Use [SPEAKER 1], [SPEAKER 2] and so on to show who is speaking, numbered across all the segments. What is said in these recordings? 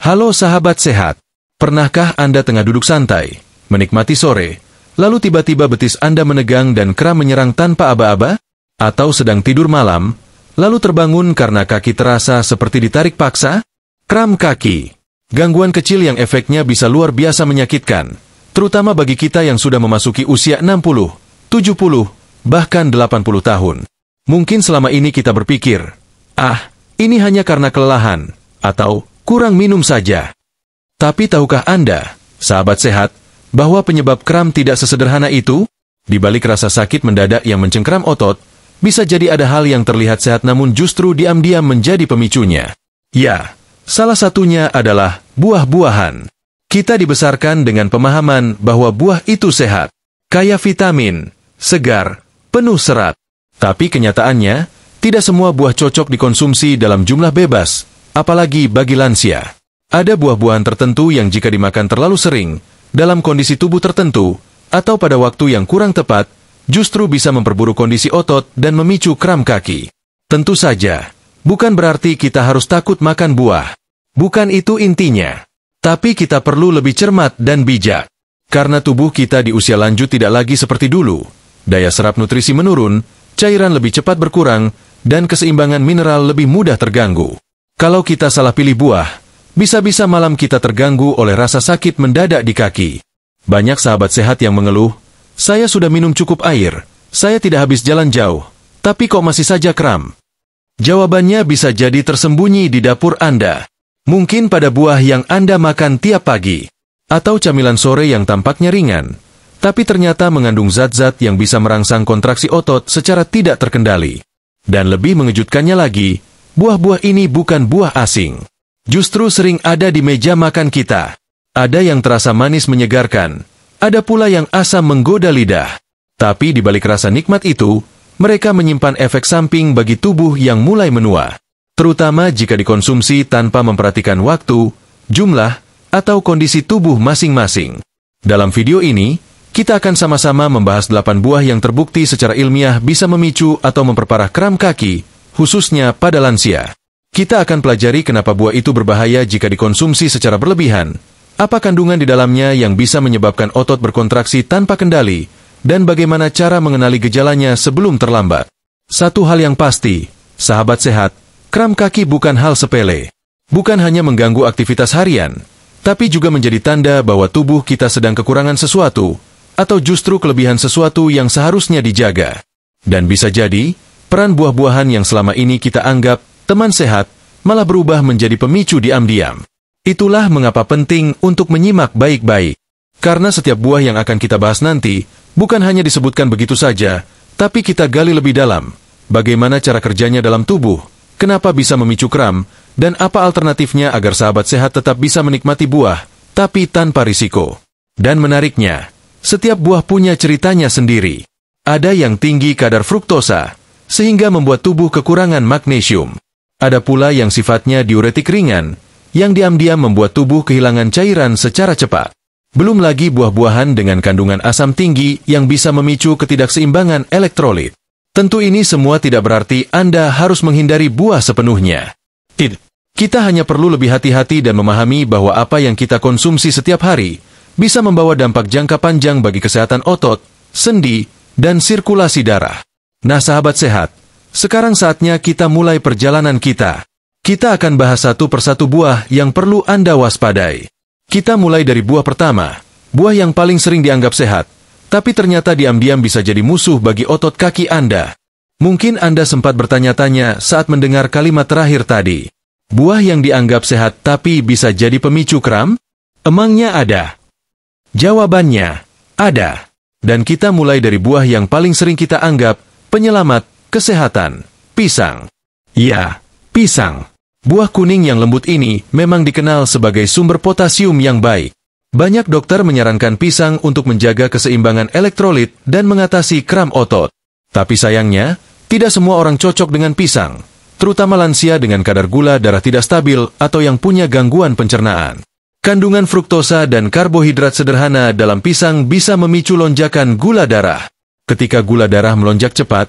[SPEAKER 1] Halo sahabat sehat. Pernahkah Anda tengah duduk santai, menikmati sore, lalu tiba-tiba betis Anda menegang dan kram menyerang tanpa aba-aba? Atau sedang tidur malam, lalu terbangun karena kaki terasa seperti ditarik paksa? Kram kaki. Gangguan kecil yang efeknya bisa luar biasa menyakitkan, terutama bagi kita yang sudah memasuki usia 60, 70, bahkan 80 tahun. Mungkin selama ini kita berpikir, ini hanya karena kelelahan, atau kurang minum saja. Tapi tahukah Anda, sahabat sehat, bahwa penyebab kram tidak sesederhana itu? Di balik rasa sakit mendadak yang mencengkram otot, bisa jadi ada hal yang terlihat sehat namun justru diam-diam menjadi pemicunya. Ya, salah satunya adalah buah-buahan. Kita dibesarkan dengan pemahaman bahwa buah itu sehat, kaya vitamin, segar, penuh serat. Tapi kenyataannya, tidak semua buah cocok dikonsumsi dalam jumlah bebas, apalagi bagi lansia. Ada buah-buahan tertentu yang jika dimakan terlalu sering, dalam kondisi tubuh tertentu, atau pada waktu yang kurang tepat, justru bisa memperburuk kondisi otot dan memicu kram kaki. Tentu saja, bukan berarti kita harus takut makan buah. Bukan itu intinya. Tapi kita perlu lebih cermat dan bijak. Karena tubuh kita di usia lanjut tidak lagi seperti dulu. Daya serap nutrisi menurun, cairan lebih cepat berkurang, dan keseimbangan mineral lebih mudah terganggu. Kalau kita salah pilih buah, bisa-bisa malam kita terganggu oleh rasa sakit mendadak di kaki. Banyak sahabat sehat yang mengeluh, saya sudah minum cukup air, saya tidak habis jalan jauh, tapi kok masih saja kram? Jawabannya bisa jadi tersembunyi di dapur Anda. Mungkin pada buah yang Anda makan tiap pagi, atau camilan sore yang tampaknya ringan, tapi ternyata mengandung zat-zat yang bisa merangsang kontraksi otot secara tidak terkendali. Dan lebih mengejutkannya lagi, buah-buah ini bukan buah asing. Justru sering ada di meja makan kita. Ada yang terasa manis menyegarkan, ada pula yang asam menggoda lidah. Tapi di balik rasa nikmat itu, mereka menyimpan efek samping bagi tubuh yang mulai menua. Terutama jika dikonsumsi tanpa memperhatikan waktu, jumlah, atau kondisi tubuh masing-masing. Dalam video ini, kita akan sama-sama membahas 8 buah yang terbukti secara ilmiah bisa memicu atau memperparah kram kaki, khususnya pada lansia. Kita akan pelajari kenapa buah itu berbahaya jika dikonsumsi secara berlebihan, apa kandungan di dalamnya yang bisa menyebabkan otot berkontraksi tanpa kendali, dan bagaimana cara mengenali gejalanya sebelum terlambat. Satu hal yang pasti, sahabat sehat, kram kaki bukan hal sepele. Bukan hanya mengganggu aktivitas harian, tapi juga menjadi tanda bahwa tubuh kita sedang kekurangan sesuatu, atau justru kelebihan sesuatu yang seharusnya dijaga. Dan bisa jadi, peran buah-buahan yang selama ini kita anggap teman sehat, malah berubah menjadi pemicu diam-diam. Itulah mengapa penting untuk menyimak baik-baik. Karena setiap buah yang akan kita bahas nanti, bukan hanya disebutkan begitu saja, tapi kita gali lebih dalam. Bagaimana cara kerjanya dalam tubuh, kenapa bisa memicu kram, dan apa alternatifnya agar sahabat sehat tetap bisa menikmati buah, tapi tanpa risiko. Dan menariknya, setiap buah punya ceritanya sendiri. Ada yang tinggi kadar fruktosa, sehingga membuat tubuh kekurangan magnesium. Ada pula yang sifatnya diuretik ringan, yang diam-diam membuat tubuh kehilangan cairan secara cepat. Belum lagi buah-buahan dengan kandungan asam tinggi yang bisa memicu ketidakseimbangan elektrolit. Tentu ini semua tidak berarti Anda harus menghindari buah sepenuhnya. Kita hanya perlu lebih hati-hati dan memahami bahwa apa yang kita konsumsi setiap hari bisa membawa dampak jangka panjang bagi kesehatan otot, sendi, dan sirkulasi darah. Nah sahabat sehat, sekarang saatnya kita mulai perjalanan kita. Kita akan bahas satu persatu buah yang perlu Anda waspadai. Kita mulai dari buah pertama, buah yang paling sering dianggap sehat, tapi ternyata diam-diam bisa jadi musuh bagi otot kaki Anda. Mungkin Anda sempat bertanya-tanya saat mendengar kalimat terakhir tadi. Buah yang dianggap sehat tapi bisa jadi pemicu kram? Emangnya ada? Jawabannya, ada. Dan kita mulai dari buah yang paling sering kita anggap penyelamat kesehatan, pisang. Ya, pisang. Buah kuning yang lembut ini memang dikenal sebagai sumber potasium yang baik. Banyak dokter menyarankan pisang untuk menjaga keseimbangan elektrolit dan mengatasi kram otot. Tapi sayangnya, tidak semua orang cocok dengan pisang, terutama lansia dengan kadar gula darah tidak stabil atau yang punya gangguan pencernaan. Kandungan fruktosa dan karbohidrat sederhana dalam pisang bisa memicu lonjakan gula darah. Ketika gula darah melonjak cepat,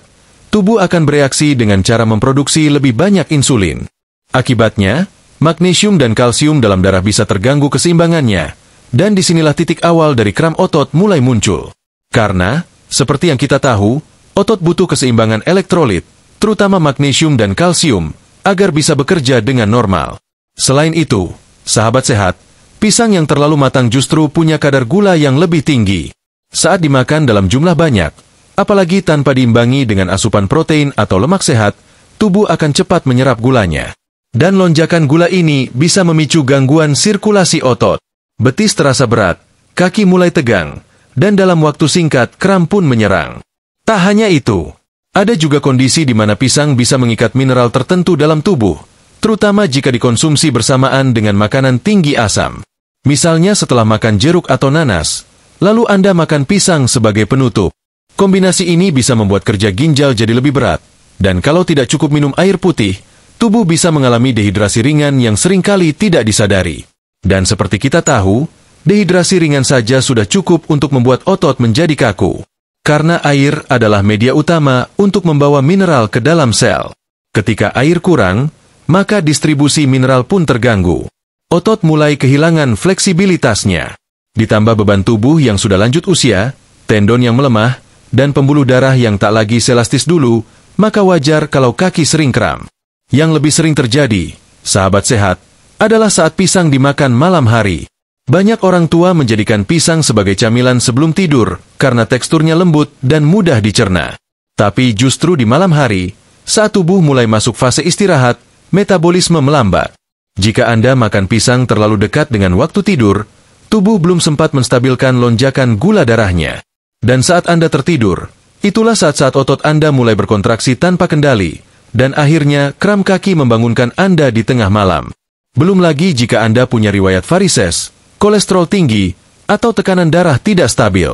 [SPEAKER 1] tubuh akan bereaksi dengan cara memproduksi lebih banyak insulin. Akibatnya, magnesium dan kalsium dalam darah bisa terganggu keseimbangannya, dan disinilah titik awal dari kram otot mulai muncul. Karena, seperti yang kita tahu, otot butuh keseimbangan elektrolit, terutama magnesium dan kalsium, agar bisa bekerja dengan normal. Selain itu, sahabat sehat, pisang yang terlalu matang justru punya kadar gula yang lebih tinggi. Saat dimakan dalam jumlah banyak, apalagi tanpa diimbangi dengan asupan protein atau lemak sehat, tubuh akan cepat menyerap gulanya. Dan lonjakan gula ini bisa memicu gangguan sirkulasi otot. Betis terasa berat, kaki mulai tegang, dan dalam waktu singkat kram pun menyerang. Tak hanya itu, ada juga kondisi di mana pisang bisa mengikat mineral tertentu dalam tubuh, terutama jika dikonsumsi bersamaan dengan makanan tinggi asam. Misalnya setelah makan jeruk atau nanas, lalu Anda makan pisang sebagai penutup. Kombinasi ini bisa membuat kerja ginjal jadi lebih berat, dan kalau tidak cukup minum air putih, tubuh bisa mengalami dehidrasi ringan yang seringkali tidak disadari. Dan seperti kita tahu, dehidrasi ringan saja sudah cukup untuk membuat otot menjadi kaku. Karena air adalah media utama untuk membawa mineral ke dalam sel. Ketika air kurang, maka distribusi mineral pun terganggu. Otot mulai kehilangan fleksibilitasnya. Ditambah beban tubuh yang sudah lanjut usia, tendon yang melemah, dan pembuluh darah yang tak lagi selastis dulu, maka wajar kalau kaki sering kram. Yang lebih sering terjadi, sahabat sehat, adalah saat pisang dimakan malam hari. Banyak orang tua menjadikan pisang sebagai camilan sebelum tidur, karena teksturnya lembut dan mudah dicerna. Tapi justru di malam hari, saat tubuh mulai masuk fase istirahat, metabolisme melambat. Jika Anda makan pisang terlalu dekat dengan waktu tidur, tubuh belum sempat menstabilkan lonjakan gula darahnya. Dan saat Anda tertidur, itulah saat-saat otot Anda mulai berkontraksi tanpa kendali, dan akhirnya kram kaki membangunkan Anda di tengah malam. Belum lagi jika Anda punya riwayat varises, kolesterol tinggi, atau tekanan darah tidak stabil.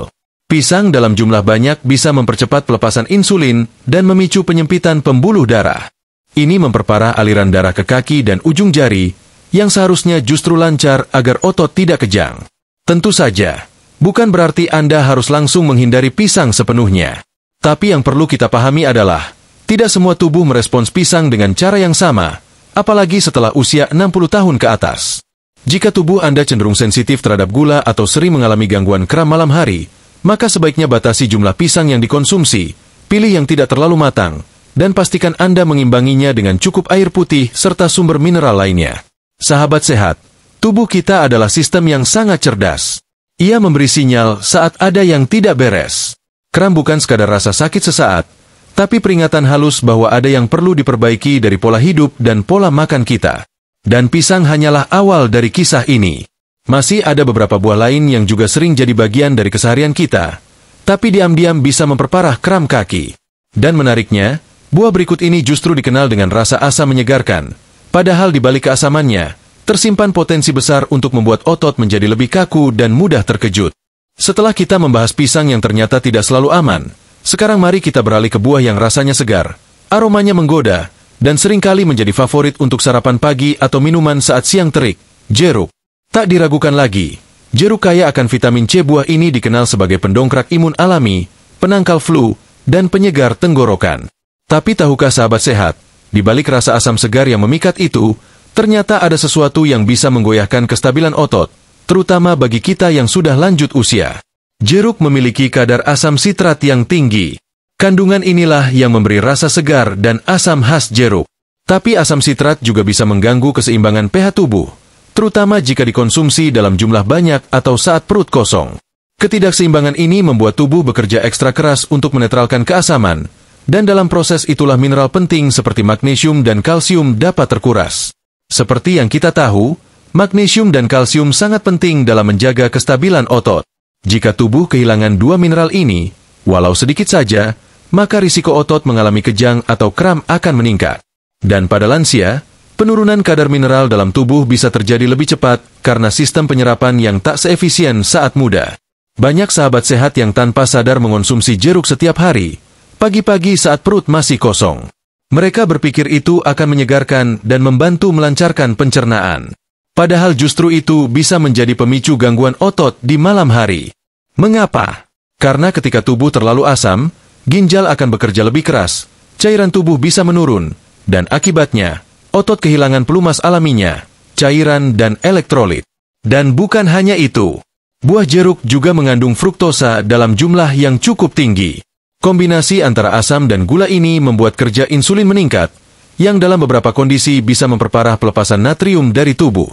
[SPEAKER 1] Pisang dalam jumlah banyak bisa mempercepat pelepasan insulin dan memicu penyempitan pembuluh darah. Ini memperparah aliran darah ke kaki dan ujung jari, yang seharusnya justru lancar agar otot tidak kejang. Tentu saja, bukan berarti Anda harus langsung menghindari pisang sepenuhnya. Tapi yang perlu kita pahami adalah, tidak semua tubuh merespons pisang dengan cara yang sama, apalagi setelah usia 60 tahun ke atas. Jika tubuh Anda cenderung sensitif terhadap gula atau sering mengalami gangguan kram malam hari, maka sebaiknya batasi jumlah pisang yang dikonsumsi, pilih yang tidak terlalu matang, dan pastikan Anda mengimbanginya dengan cukup air putih serta sumber mineral lainnya. Sahabat sehat, tubuh kita adalah sistem yang sangat cerdas. Ia memberi sinyal saat ada yang tidak beres. Kram bukan sekadar rasa sakit sesaat, tapi peringatan halus bahwa ada yang perlu diperbaiki dari pola hidup dan pola makan kita. Dan pisang hanyalah awal dari kisah ini. Masih ada beberapa buah lain yang juga sering jadi bagian dari keseharian kita, tapi diam-diam bisa memperparah kram kaki. Dan menariknya, buah berikut ini justru dikenal dengan rasa asam menyegarkan, padahal di balik keasamannya, tersimpan potensi besar untuk membuat otot menjadi lebih kaku dan mudah terkejut. Setelah kita membahas pisang yang ternyata tidak selalu aman, sekarang mari kita beralih ke buah yang rasanya segar, aromanya menggoda, dan seringkali menjadi favorit untuk sarapan pagi atau minuman saat siang terik, jeruk. Tak diragukan lagi, jeruk kaya akan vitamin C. Buah ini dikenal sebagai pendongkrak imun alami, penangkal flu, dan penyegar tenggorokan. Tapi tahukah sahabat sehat, di balik rasa asam segar yang memikat itu, ternyata ada sesuatu yang bisa menggoyahkan kestabilan otot, terutama bagi kita yang sudah lanjut usia. Jeruk memiliki kadar asam sitrat yang tinggi. Kandungan inilah yang memberi rasa segar dan asam khas jeruk. Tapi asam sitrat juga bisa mengganggu keseimbangan pH tubuh, terutama jika dikonsumsi dalam jumlah banyak atau saat perut kosong. Ketidakseimbangan ini membuat tubuh bekerja ekstra keras untuk menetralkan keasaman, dan dalam proses itulah mineral penting seperti magnesium dan kalsium dapat terkuras. Seperti yang kita tahu, magnesium dan kalsium sangat penting dalam menjaga kestabilan otot. Jika tubuh kehilangan dua mineral ini, walau sedikit saja, maka risiko otot mengalami kejang atau kram akan meningkat. Dan pada lansia, penurunan kadar mineral dalam tubuh bisa terjadi lebih cepat karena sistem penyerapan yang tak seefisien saat muda. Banyak sahabat sehat yang tanpa sadar mengonsumsi jeruk setiap hari, pagi-pagi saat perut masih kosong. Mereka berpikir itu akan menyegarkan dan membantu melancarkan pencernaan. Padahal justru itu bisa menjadi pemicu gangguan otot di malam hari. Mengapa? Karena ketika tubuh terlalu asam, ginjal akan bekerja lebih keras, cairan tubuh bisa menurun, dan akibatnya, otot kehilangan pelumas alaminya, cairan dan elektrolit. Dan bukan hanya itu, buah jeruk juga mengandung fruktosa dalam jumlah yang cukup tinggi. Kombinasi antara asam dan gula ini membuat kerja insulin meningkat, yang dalam beberapa kondisi bisa memperparah pelepasan natrium dari tubuh.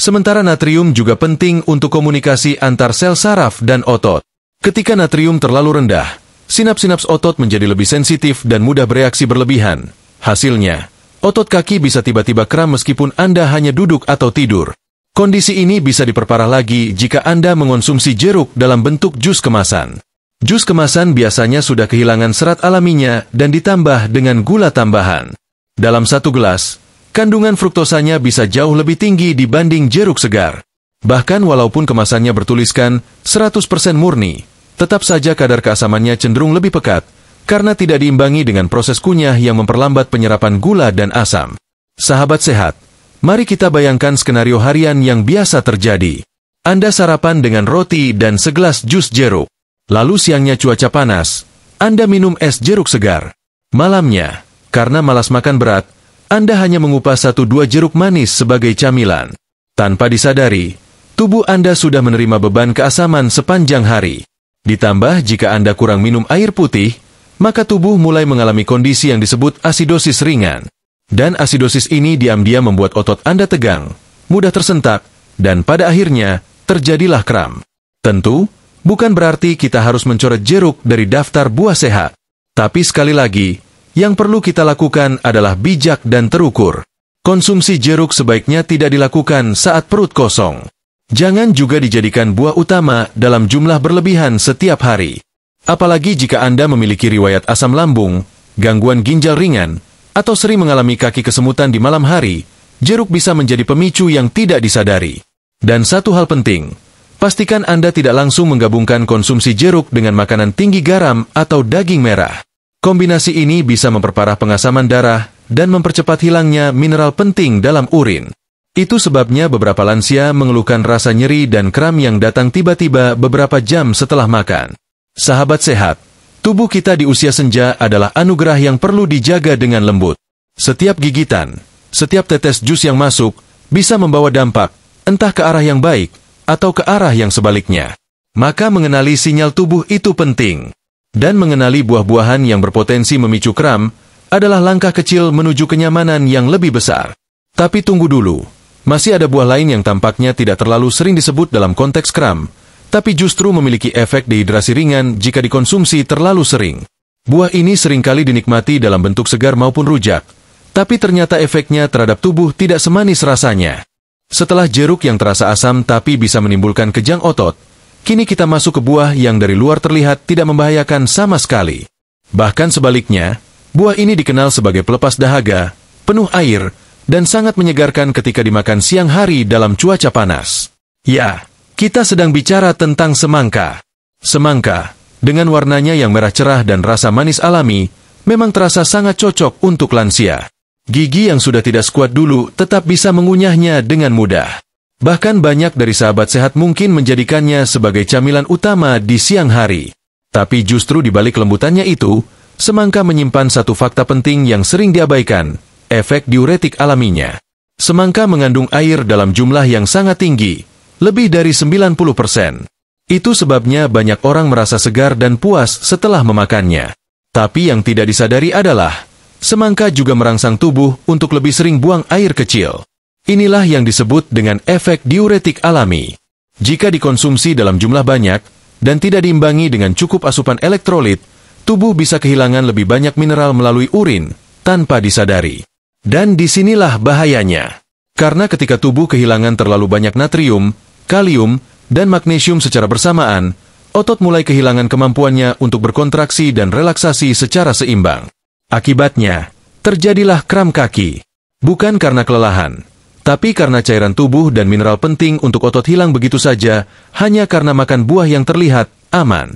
[SPEAKER 1] Sementara natrium juga penting untuk komunikasi antar sel saraf dan otot. Ketika natrium terlalu rendah, sinaps-sinaps otot menjadi lebih sensitif dan mudah bereaksi berlebihan. Hasilnya, otot kaki bisa tiba-tiba kram meskipun Anda hanya duduk atau tidur. Kondisi ini bisa diperparah lagi jika Anda mengonsumsi jeruk dalam bentuk jus kemasan. Jus kemasan biasanya sudah kehilangan serat alaminya dan ditambah dengan gula tambahan. Dalam satu gelas, kandungan fruktosanya bisa jauh lebih tinggi dibanding jeruk segar. Bahkan walaupun kemasannya bertuliskan 100% murni, tetap saja kadar keasamannya cenderung lebih pekat, karena tidak diimbangi dengan proses kunyah yang memperlambat penyerapan gula dan asam. Sahabat sehat, mari kita bayangkan skenario harian yang biasa terjadi. Anda sarapan dengan roti dan segelas jus jeruk. Lalu siangnya cuaca panas, Anda minum es jeruk segar. Malamnya, karena malas makan berat, Anda hanya mengupas 1-2 jeruk manis sebagai camilan. Tanpa disadari, tubuh Anda sudah menerima beban keasaman sepanjang hari. Ditambah jika Anda kurang minum air putih, maka tubuh mulai mengalami kondisi yang disebut asidosis ringan. Dan asidosis ini diam-diam membuat otot Anda tegang, mudah tersentak, dan pada akhirnya, terjadilah kram. Tentu, bukan berarti kita harus mencoret jeruk dari daftar buah sehat. Tapi sekali lagi, yang perlu kita lakukan adalah bijak dan terukur. Konsumsi jeruk sebaiknya tidak dilakukan saat perut kosong. Jangan juga dijadikan buah utama dalam jumlah berlebihan setiap hari. Apalagi jika Anda memiliki riwayat asam lambung, gangguan ginjal ringan, atau sering mengalami kaki kesemutan di malam hari, jeruk bisa menjadi pemicu yang tidak disadari. Dan satu hal penting, pastikan Anda tidak langsung menggabungkan konsumsi jeruk dengan makanan tinggi garam atau daging merah. Kombinasi ini bisa memperparah pengasaman darah dan mempercepat hilangnya mineral penting dalam urin. Itu sebabnya beberapa lansia mengeluhkan rasa nyeri dan kram yang datang tiba-tiba beberapa jam setelah makan. Sahabat sehat, tubuh kita di usia senja adalah anugerah yang perlu dijaga dengan lembut. Setiap gigitan, setiap tetes jus yang masuk, bisa membawa dampak, entah ke arah yang baik, atau ke arah yang sebaliknya. Maka mengenali sinyal tubuh itu penting. Dan mengenali buah-buahan yang berpotensi memicu kram adalah langkah kecil menuju kenyamanan yang lebih besar. Tapi tunggu dulu, masih ada buah lain yang tampaknya tidak terlalu sering disebut dalam konteks kram, tapi justru memiliki efek dehidrasi ringan jika dikonsumsi terlalu sering. Buah ini seringkali dinikmati dalam bentuk segar maupun rujak, tapi ternyata efeknya terhadap tubuh tidak semanis rasanya. Setelah jeruk yang terasa asam tapi bisa menimbulkan kejang otot, kini kita masuk ke buah yang dari luar terlihat tidak membahayakan sama sekali. Bahkan sebaliknya, buah ini dikenal sebagai pelepas dahaga, penuh air, dan sangat menyegarkan ketika dimakan siang hari dalam cuaca panas. Ya, kita sedang bicara tentang semangka. Semangka, dengan warnanya yang merah cerah dan rasa manis alami, memang terasa sangat cocok untuk lansia. Gigi yang sudah tidak sekuat dulu tetap bisa mengunyahnya dengan mudah. Bahkan banyak dari sahabat sehat mungkin menjadikannya sebagai camilan utama di siang hari. Tapi justru di balik lembutannya itu, semangka menyimpan satu fakta penting yang sering diabaikan, efek diuretik alaminya. Semangka mengandung air dalam jumlah yang sangat tinggi, lebih dari 90%. Itu sebabnya banyak orang merasa segar dan puas setelah memakannya. Tapi yang tidak disadari adalah, semangka juga merangsang tubuh untuk lebih sering buang air kecil. Inilah yang disebut dengan efek diuretik alami. Jika dikonsumsi dalam jumlah banyak, dan tidak diimbangi dengan cukup asupan elektrolit, tubuh bisa kehilangan lebih banyak mineral melalui urin, tanpa disadari. Dan disinilah bahayanya. Karena ketika tubuh kehilangan terlalu banyak natrium, kalium, dan magnesium secara bersamaan, otot mulai kehilangan kemampuannya untuk berkontraksi dan relaksasi secara seimbang. Akibatnya, terjadilah kram kaki. Bukan karena kelelahan, tapi karena cairan tubuh dan mineral penting untuk otot hilang begitu saja, hanya karena makan buah yang terlihat aman.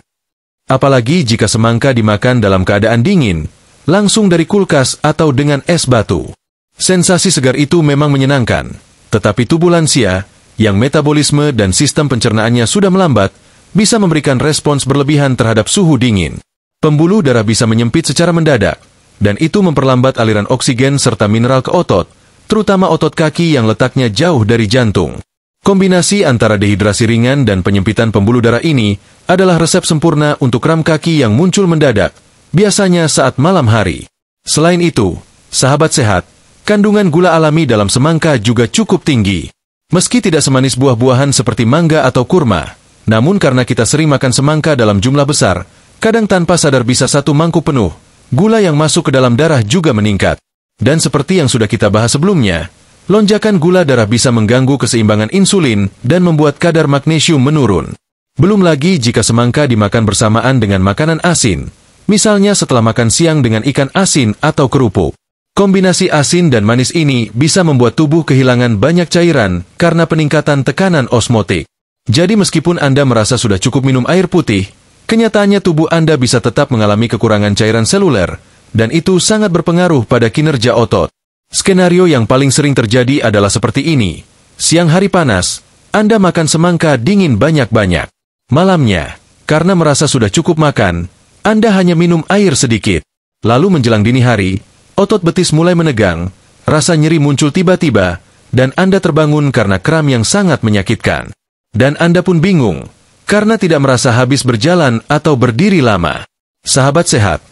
[SPEAKER 1] Apalagi jika semangka dimakan dalam keadaan dingin, langsung dari kulkas atau dengan es batu. Sensasi segar itu memang menyenangkan, tetapi tubuh lansia, yang metabolisme dan sistem pencernaannya sudah melambat, bisa memberikan respons berlebihan terhadap suhu dingin. Pembuluh darah bisa menyempit secara mendadak, dan itu memperlambat aliran oksigen serta mineral ke otot, terutama otot kaki yang letaknya jauh dari jantung. Kombinasi antara dehidrasi ringan dan penyempitan pembuluh darah ini adalah resep sempurna untuk kram kaki yang muncul mendadak, biasanya saat malam hari. Selain itu, sahabat sehat, kandungan gula alami dalam semangka juga cukup tinggi. Meski tidak semanis buah-buahan seperti mangga atau kurma, namun karena kita sering makan semangka dalam jumlah besar, kadang tanpa sadar bisa 1 mangkuk penuh, gula yang masuk ke dalam darah juga meningkat. Dan seperti yang sudah kita bahas sebelumnya, lonjakan gula darah bisa mengganggu keseimbangan insulin dan membuat kadar magnesium menurun. Belum lagi jika semangka dimakan bersamaan dengan makanan asin, misalnya setelah makan siang dengan ikan asin atau kerupuk. Kombinasi asin dan manis ini bisa membuat tubuh kehilangan banyak cairan karena peningkatan tekanan osmotik. Jadi meskipun Anda merasa sudah cukup minum air putih, kenyataannya tubuh Anda bisa tetap mengalami kekurangan cairan seluler, dan itu sangat berpengaruh pada kinerja otot. Skenario yang paling sering terjadi adalah seperti ini. Siang hari panas, Anda makan semangka dingin banyak-banyak. Malamnya, karena merasa sudah cukup makan, Anda hanya minum air sedikit. Lalu menjelang dini hari, otot betis mulai menegang, rasa nyeri muncul tiba-tiba, dan Anda terbangun karena kram yang sangat menyakitkan. Dan Anda pun bingung, karena tidak merasa habis berjalan atau berdiri lama. Sahabat sehat,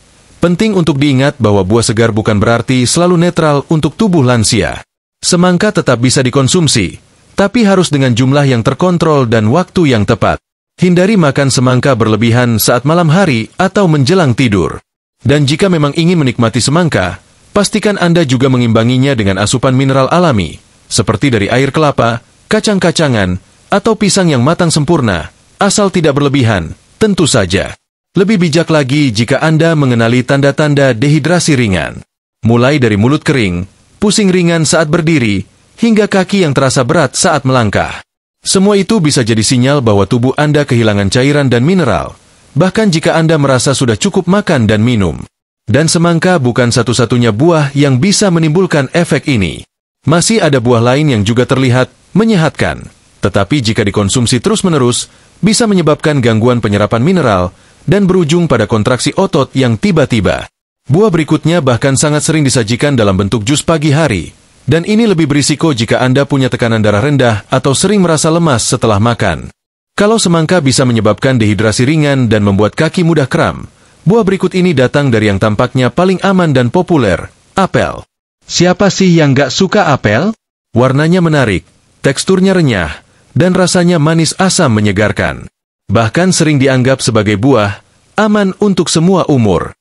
[SPEAKER 1] penting untuk diingat bahwa buah segar bukan berarti selalu netral untuk tubuh lansia. Semangka tetap bisa dikonsumsi, tapi harus dengan jumlah yang terkontrol dan waktu yang tepat. Hindari makan semangka berlebihan saat malam hari atau menjelang tidur. Dan jika memang ingin menikmati semangka, pastikan Anda juga mengimbanginya dengan asupan mineral alami, seperti dari air kelapa, kacang-kacangan, atau pisang yang matang sempurna, asal tidak berlebihan, tentu saja. Lebih bijak lagi jika Anda mengenali tanda-tanda dehidrasi ringan. Mulai dari mulut kering, pusing ringan saat berdiri, hingga kaki yang terasa berat saat melangkah. Semua itu bisa jadi sinyal bahwa tubuh Anda kehilangan cairan dan mineral, bahkan jika Anda merasa sudah cukup makan dan minum. Dan semangka bukan satu-satunya buah yang bisa menimbulkan efek ini. Masih ada buah lain yang juga terlihat menyehatkan, tetapi jika dikonsumsi terus-menerus, bisa menyebabkan gangguan penyerapan mineral dan berujung pada kontraksi otot yang tiba-tiba. Buah berikutnya bahkan sangat sering disajikan dalam bentuk jus pagi hari, dan ini lebih berisiko jika Anda punya tekanan darah rendah atau sering merasa lemas setelah makan. Kalau semangka bisa menyebabkan dehidrasi ringan dan membuat kaki mudah kram, buah berikut ini datang dari yang tampaknya paling aman dan populer, apel. Siapa sih yang gak suka apel? Warnanya menarik, teksturnya renyah, dan rasanya manis asam menyegarkan. Bahkan sering dianggap sebagai buah, aman untuk semua umur.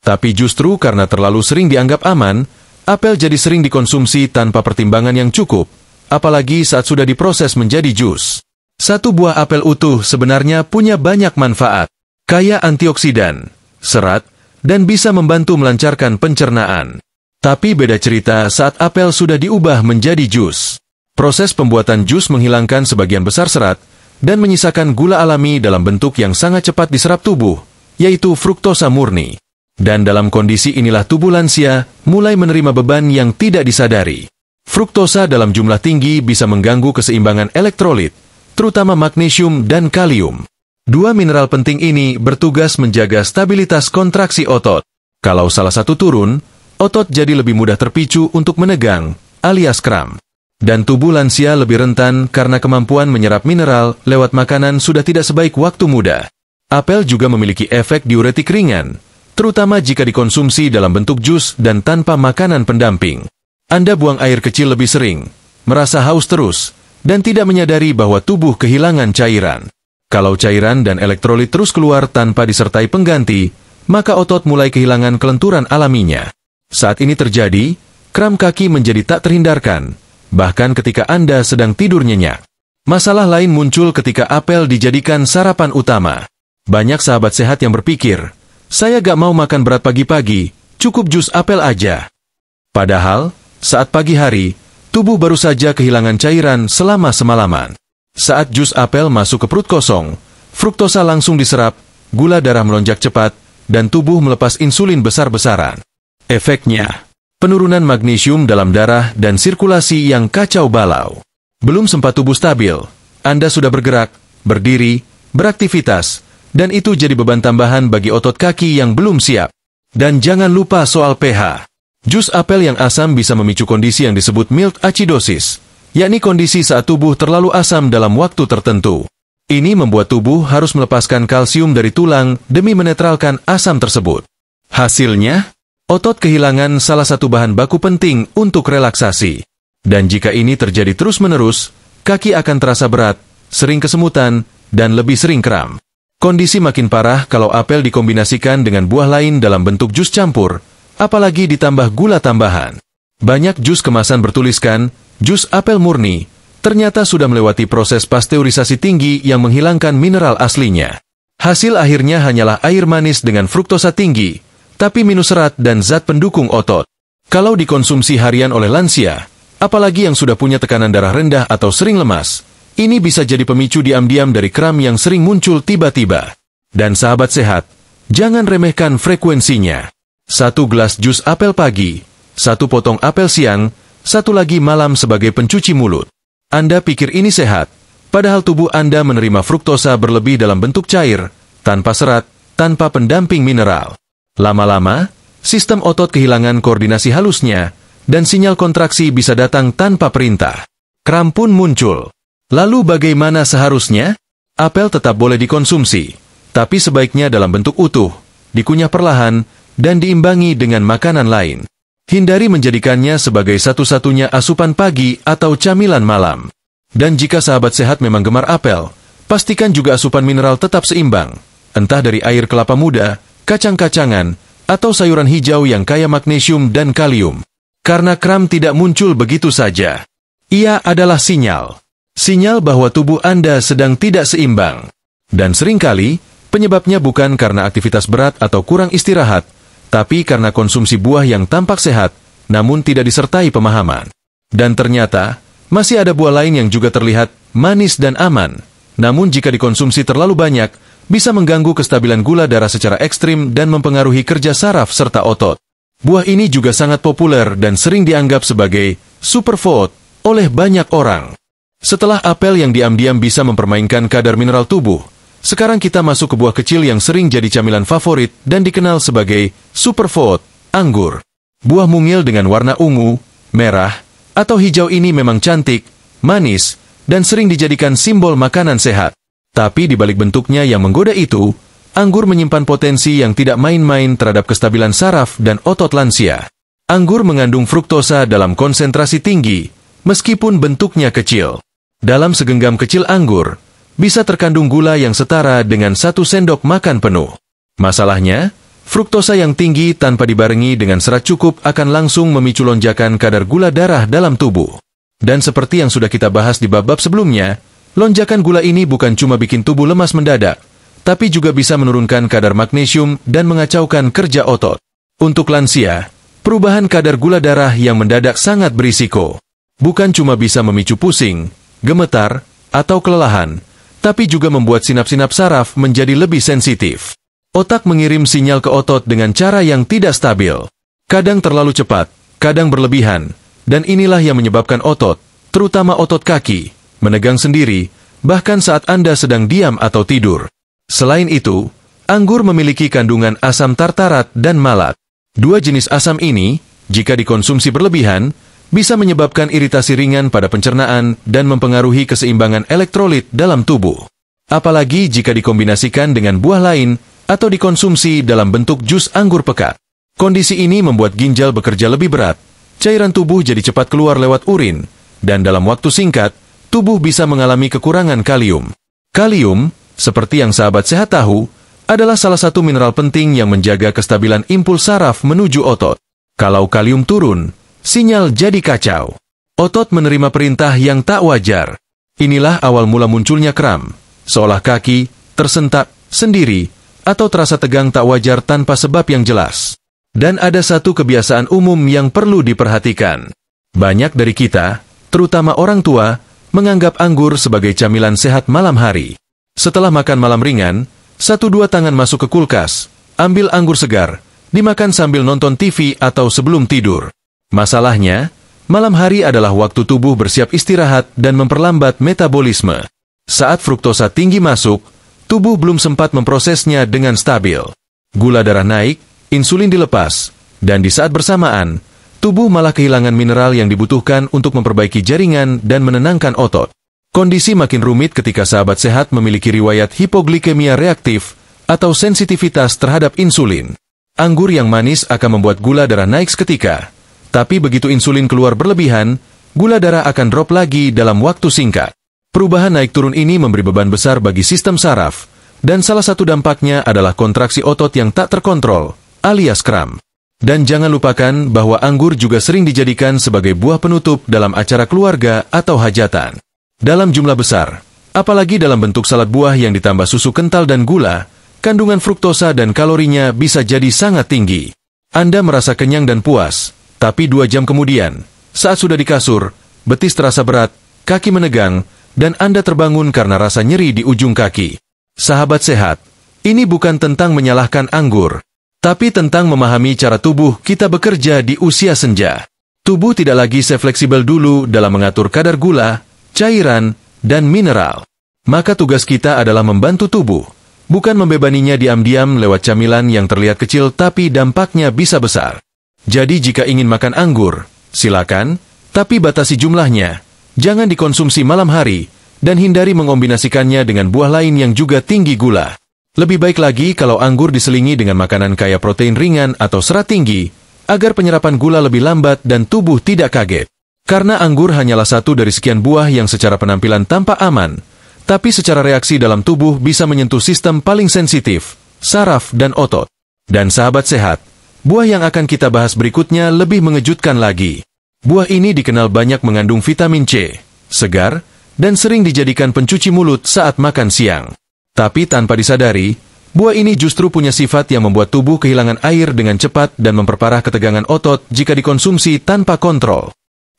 [SPEAKER 1] Tapi justru karena terlalu sering dianggap aman, apel jadi sering dikonsumsi tanpa pertimbangan yang cukup, apalagi saat sudah diproses menjadi jus. Satu buah apel utuh sebenarnya punya banyak manfaat, kaya antioksidan, serat, dan bisa membantu melancarkan pencernaan. Tapi beda cerita saat apel sudah diubah menjadi jus. Proses pembuatan jus menghilangkan sebagian besar serat, dan menyisakan gula alami dalam bentuk yang sangat cepat diserap tubuh, yaitu fruktosa murni. Dan dalam kondisi inilah tubuh lansia mulai menerima beban yang tidak disadari. Fruktosa dalam jumlah tinggi bisa mengganggu keseimbangan elektrolit, terutama magnesium dan kalium. Dua mineral penting ini bertugas menjaga stabilitas kontraksi otot. Kalau salah satu turun, otot jadi lebih mudah terpicu untuk menegang, alias kram. Dan tubuh lansia lebih rentan karena kemampuan menyerap mineral lewat makanan sudah tidak sebaik waktu muda. Apel juga memiliki efek diuretik ringan, terutama jika dikonsumsi dalam bentuk jus dan tanpa makanan pendamping. Anda buang air kecil lebih sering, merasa haus terus, dan tidak menyadari bahwa tubuh kehilangan cairan. Kalau cairan dan elektrolit terus keluar tanpa disertai pengganti, maka otot mulai kehilangan kelenturan alaminya. Saat ini terjadi, kram kaki menjadi tak terhindarkan, bahkan ketika Anda sedang tidur nyenyak. Masalah lain muncul ketika apel dijadikan sarapan utama. Banyak sahabat sehat yang berpikir, saya gak mau makan berat pagi-pagi, cukup jus apel aja. Padahal, saat pagi hari, tubuh baru saja kehilangan cairan selama semalaman. Saat jus apel masuk ke perut kosong, fruktosa langsung diserap, gula darah melonjak cepat, dan tubuh melepas insulin besar-besaran. Efeknya, penurunan magnesium dalam darah dan sirkulasi yang kacau balau. Belum sempat tubuh stabil, Anda sudah bergerak, berdiri, beraktivitas, dan itu jadi beban tambahan bagi otot kaki yang belum siap. Dan jangan lupa soal pH. Jus apel yang asam bisa memicu kondisi yang disebut mild acidosis, yakni kondisi saat tubuh terlalu asam dalam waktu tertentu. Ini membuat tubuh harus melepaskan kalsium dari tulang demi menetralkan asam tersebut. Hasilnya, otot kehilangan salah satu bahan baku penting untuk relaksasi. Dan jika ini terjadi terus-menerus, kaki akan terasa berat, sering kesemutan, dan lebih sering kram. Kondisi makin parah kalau apel dikombinasikan dengan buah lain dalam bentuk jus campur, apalagi ditambah gula tambahan. Banyak jus kemasan bertuliskan, jus apel murni, ternyata sudah melewati proses pasteurisasi tinggi yang menghilangkan mineral aslinya. Hasil akhirnya hanyalah air manis dengan fruktosa tinggi, tapi minus serat dan zat pendukung otot. Kalau dikonsumsi harian oleh lansia, apalagi yang sudah punya tekanan darah rendah atau sering lemas, ini bisa jadi pemicu diam-diam dari kram yang sering muncul tiba-tiba. Dan sahabat sehat, jangan remehkan frekuensinya. 1 gelas jus apel pagi, 1 potong apel siang, 1 lagi malam sebagai pencuci mulut. Anda pikir ini sehat, padahal tubuh Anda menerima fruktosa berlebih dalam bentuk cair, tanpa serat, tanpa pendamping mineral. Lama-lama, sistem otot kehilangan koordinasi halusnya, dan sinyal kontraksi bisa datang tanpa perintah. Kram pun muncul. Lalu bagaimana seharusnya? Apel tetap boleh dikonsumsi, tapi sebaiknya dalam bentuk utuh, dikunyah perlahan, dan diimbangi dengan makanan lain. Hindari menjadikannya sebagai satu-satunya asupan pagi atau camilan malam. Dan jika sahabat sehat memang gemar apel, pastikan juga asupan mineral tetap seimbang, entah dari air kelapa muda, kacang-kacangan, atau sayuran hijau yang kaya magnesium dan kalium. Karena kram tidak muncul begitu saja. Ia adalah sinyal. Sinyal bahwa tubuh Anda sedang tidak seimbang. Dan seringkali, penyebabnya bukan karena aktivitas berat atau kurang istirahat, tapi karena konsumsi buah yang tampak sehat, namun tidak disertai pemahaman. Dan ternyata, masih ada buah lain yang juga terlihat manis dan aman, namun jika dikonsumsi terlalu banyak, bisa mengganggu kestabilan gula darah secara ekstrim dan mempengaruhi kerja saraf serta otot. Buah ini juga sangat populer dan sering dianggap sebagai superfood oleh banyak orang. Setelah apel yang diam-diam bisa mempermainkan kadar mineral tubuh, sekarang kita masuk ke buah kecil yang sering jadi camilan favorit dan dikenal sebagai superfood, anggur. Buah mungil dengan warna ungu, merah, atau hijau ini memang cantik, manis, dan sering dijadikan simbol makanan sehat. Tapi di balik bentuknya yang menggoda itu, anggur menyimpan potensi yang tidak main-main terhadap kestabilan saraf dan otot lansia. Anggur mengandung fruktosa dalam konsentrasi tinggi, meskipun bentuknya kecil. Dalam segenggam kecil anggur, bisa terkandung gula yang setara dengan 1 sendok makan penuh. Masalahnya, fruktosa yang tinggi tanpa dibarengi dengan serat cukup akan langsung memicu lonjakan kadar gula darah dalam tubuh. Dan seperti yang sudah kita bahas di bab-bab sebelumnya, lonjakan gula ini bukan cuma bikin tubuh lemas mendadak, tapi juga bisa menurunkan kadar magnesium dan mengacaukan kerja otot. Untuk lansia, perubahan kadar gula darah yang mendadak sangat berisiko. Bukan cuma bisa memicu pusing, gemetar, atau kelelahan, tapi juga membuat sinap-sinap saraf menjadi lebih sensitif. Otak mengirim sinyal ke otot dengan cara yang tidak stabil. Kadang terlalu cepat, kadang berlebihan, dan inilah yang menyebabkan otot, terutama otot kaki, menegang sendiri, bahkan saat Anda sedang diam atau tidur. Selain itu, anggur memiliki kandungan asam tartarat dan malat. 2 jenis asam ini, jika dikonsumsi berlebihan, bisa menyebabkan iritasi ringan pada pencernaan dan mempengaruhi keseimbangan elektrolit dalam tubuh. Apalagi jika dikombinasikan dengan buah lain atau dikonsumsi dalam bentuk jus anggur pekat. Kondisi ini membuat ginjal bekerja lebih berat, cairan tubuh jadi cepat keluar lewat urin, dan dalam waktu singkat, tubuh bisa mengalami kekurangan kalium. Kalium, seperti yang sahabat sehat tahu, adalah salah satu mineral penting yang menjaga kestabilan impuls saraf menuju otot. Kalau kalium turun, sinyal jadi kacau. Otot menerima perintah yang tak wajar. Inilah awal mula munculnya kram, seolah kaki tersentak sendiri atau terasa tegang tak wajar tanpa sebab yang jelas. Dan ada satu kebiasaan umum yang perlu diperhatikan. Banyak dari kita, terutama orang tua, menganggap anggur sebagai camilan sehat malam hari. Setelah makan malam ringan, 1-2 tangan masuk ke kulkas, ambil anggur segar, dimakan sambil nonton TV atau sebelum tidur. Masalahnya, malam hari adalah waktu tubuh bersiap istirahat dan memperlambat metabolisme. Saat fruktosa tinggi masuk, tubuh belum sempat memprosesnya dengan stabil. Gula darah naik, insulin dilepas, dan di saat bersamaan, tubuh malah kehilangan mineral yang dibutuhkan untuk memperbaiki jaringan dan menenangkan otot. Kondisi makin rumit ketika sahabat sehat memiliki riwayat hipoglikemia reaktif atau sensitivitas terhadap insulin. Anggur yang manis akan membuat gula darah naik seketika, tapi begitu insulin keluar berlebihan, gula darah akan drop lagi dalam waktu singkat. Perubahan naik turun ini memberi beban besar bagi sistem saraf, dan salah satu dampaknya adalah kontraksi otot yang tak terkontrol, alias kram. Dan jangan lupakan bahwa anggur juga sering dijadikan sebagai buah penutup dalam acara keluarga atau hajatan. Dalam jumlah besar, apalagi dalam bentuk salad buah yang ditambah susu kental dan gula, kandungan fruktosa dan kalorinya bisa jadi sangat tinggi. Anda merasa kenyang dan puas, tapi 2 jam kemudian, saat sudah di kasur, betis terasa berat, kaki menegang, dan Anda terbangun karena rasa nyeri di ujung kaki. Sahabat sehat, ini bukan tentang menyalahkan anggur, tapi tentang memahami cara tubuh kita bekerja di usia senja. Tubuh tidak lagi sefleksibel dulu dalam mengatur kadar gula, cairan, dan mineral. Maka tugas kita adalah membantu tubuh, bukan membebaninya diam-diam lewat camilan yang terlihat kecil tapi dampaknya bisa besar. Jadi jika ingin makan anggur, silakan, tapi batasi jumlahnya. Jangan dikonsumsi malam hari, dan hindari mengombinasikannya dengan buah lain yang juga tinggi gula. Lebih baik lagi kalau anggur diselingi dengan makanan kaya protein ringan atau serat tinggi, agar penyerapan gula lebih lambat dan tubuh tidak kaget. Karena anggur hanyalah satu dari sekian buah yang secara penampilan tampak aman, tapi secara reaksi dalam tubuh bisa menyentuh sistem paling sensitif, saraf dan otot. Dan sahabat sehat, buah yang akan kita bahas berikutnya lebih mengejutkan lagi. Buah ini dikenal banyak mengandung vitamin C, segar, dan sering dijadikan pencuci mulut saat makan siang. Tapi tanpa disadari, buah ini justru punya sifat yang membuat tubuh kehilangan air dengan cepat dan memperparah ketegangan otot jika dikonsumsi tanpa kontrol.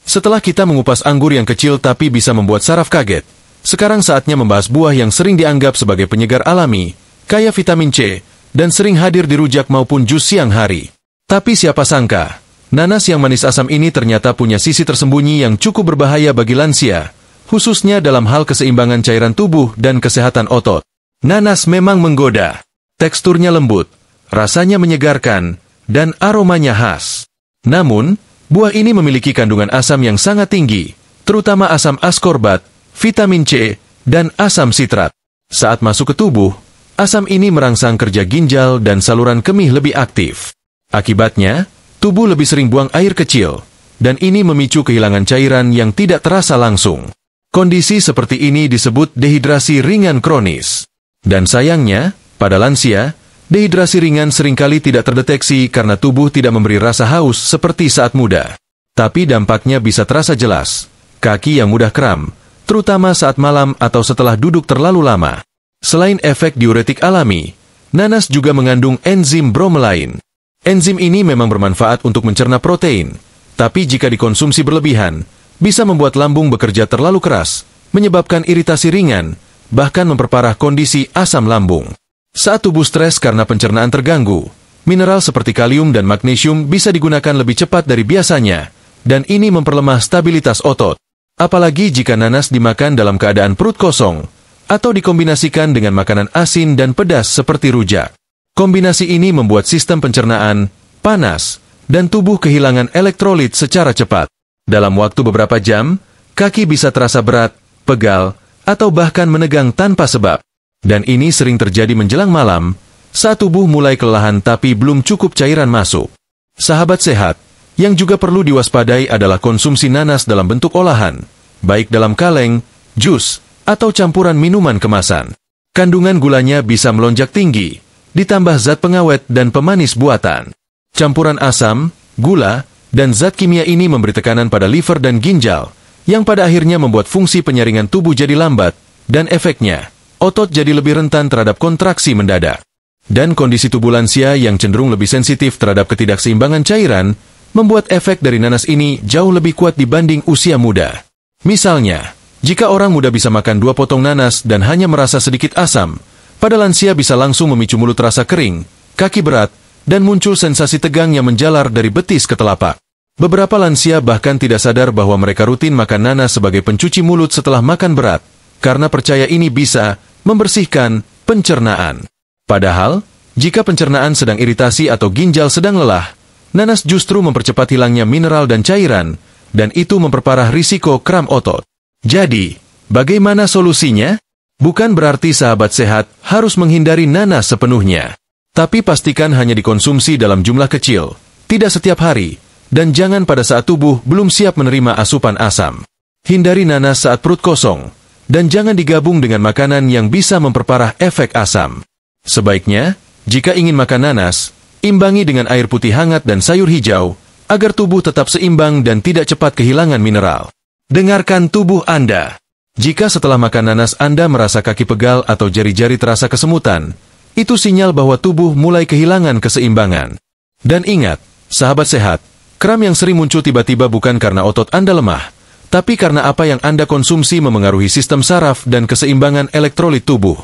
[SPEAKER 1] Setelah kita mengupas anggur yang kecil tapi bisa membuat saraf kaget, sekarang saatnya membahas buah yang sering dianggap sebagai penyegar alami, kaya vitamin C, dan sering hadir di rujak maupun jus siang hari. Tapi siapa sangka, nanas yang manis asam ini ternyata punya sisi tersembunyi yang cukup berbahaya bagi lansia, khususnya dalam hal keseimbangan cairan tubuh dan kesehatan otot. Nanas memang menggoda. Teksturnya lembut, rasanya menyegarkan, dan aromanya khas. Namun, buah ini memiliki kandungan asam yang sangat tinggi, terutama asam askorbat, vitamin C, dan asam sitrat. Saat masuk ke tubuh, asam ini merangsang kerja ginjal dan saluran kemih lebih aktif. Akibatnya, tubuh lebih sering buang air kecil, dan ini memicu kehilangan cairan yang tidak terasa langsung. Kondisi seperti ini disebut dehidrasi ringan kronis. Dan sayangnya, pada lansia, dehidrasi ringan seringkali tidak terdeteksi karena tubuh tidak memberi rasa haus seperti saat muda. Tapi dampaknya bisa terasa jelas. Kaki yang mudah kram, terutama saat malam atau setelah duduk terlalu lama. Selain efek diuretik alami, nanas juga mengandung enzim bromelain. Enzim ini memang bermanfaat untuk mencerna protein, tapi jika dikonsumsi berlebihan, bisa membuat lambung bekerja terlalu keras, menyebabkan iritasi ringan, bahkan memperparah kondisi asam lambung. Saat tubuh stres karena pencernaan terganggu, mineral seperti kalium dan magnesium bisa digunakan lebih cepat dari biasanya, dan ini memperlemah stabilitas otot. Apalagi jika nanas dimakan dalam keadaan perut kosong, atau dikombinasikan dengan makanan asin dan pedas seperti rujak. Kombinasi ini membuat sistem pencernaan panas, dan tubuh kehilangan elektrolit secara cepat. Dalam waktu beberapa jam, kaki bisa terasa berat, pegal, atau bahkan menegang tanpa sebab. Dan ini sering terjadi menjelang malam, saat tubuh mulai kelelahan tapi belum cukup cairan masuk. Sahabat sehat, yang juga perlu diwaspadai adalah konsumsi nanas dalam bentuk olahan, baik dalam kaleng, jus, atau campuran minuman kemasan. Kandungan gulanya bisa melonjak tinggi, ditambah zat pengawet dan pemanis buatan. Campuran asam, gula, dan zat kimia ini memberi tekanan pada liver dan ginjal, yang pada akhirnya membuat fungsi penyaringan tubuh jadi lambat, dan efeknya, otot jadi lebih rentan terhadap kontraksi mendadak. Dan kondisi tubuh lansia yang cenderung lebih sensitif terhadap ketidakseimbangan cairan, membuat efek dari nanas ini jauh lebih kuat dibanding usia muda. Misalnya, jika orang muda bisa makan 2 potong nanas dan hanya merasa sedikit asam, pada lansia bisa langsung memicu mulut rasa kering, kaki berat, dan muncul sensasi tegang yang menjalar dari betis ke telapak. Beberapa lansia bahkan tidak sadar bahwa mereka rutin makan nanas sebagai pencuci mulut setelah makan berat, karena percaya ini bisa membersihkan pencernaan. Padahal, jika pencernaan sedang iritasi atau ginjal sedang lelah, nanas justru mempercepat hilangnya mineral dan cairan, dan itu memperparah risiko kram otot. Jadi, bagaimana solusinya? Bukan berarti sahabat sehat harus menghindari nanas sepenuhnya. Tapi pastikan hanya dikonsumsi dalam jumlah kecil, tidak setiap hari, dan jangan pada saat tubuh belum siap menerima asupan asam. Hindari nanas saat perut kosong, dan jangan digabung dengan makanan yang bisa memperparah efek asam. Sebaiknya, jika ingin makan nanas, imbangi dengan air putih hangat dan sayur hijau, agar tubuh tetap seimbang dan tidak cepat kehilangan mineral. Dengarkan tubuh Anda. Jika setelah makan nanas Anda merasa kaki pegal atau jari-jari terasa kesemutan, itu sinyal bahwa tubuh mulai kehilangan keseimbangan. Dan ingat, sahabat sehat, kram yang sering muncul tiba-tiba bukan karena otot Anda lemah, tapi karena apa yang Anda konsumsi memengaruhi sistem saraf dan keseimbangan elektrolit tubuh.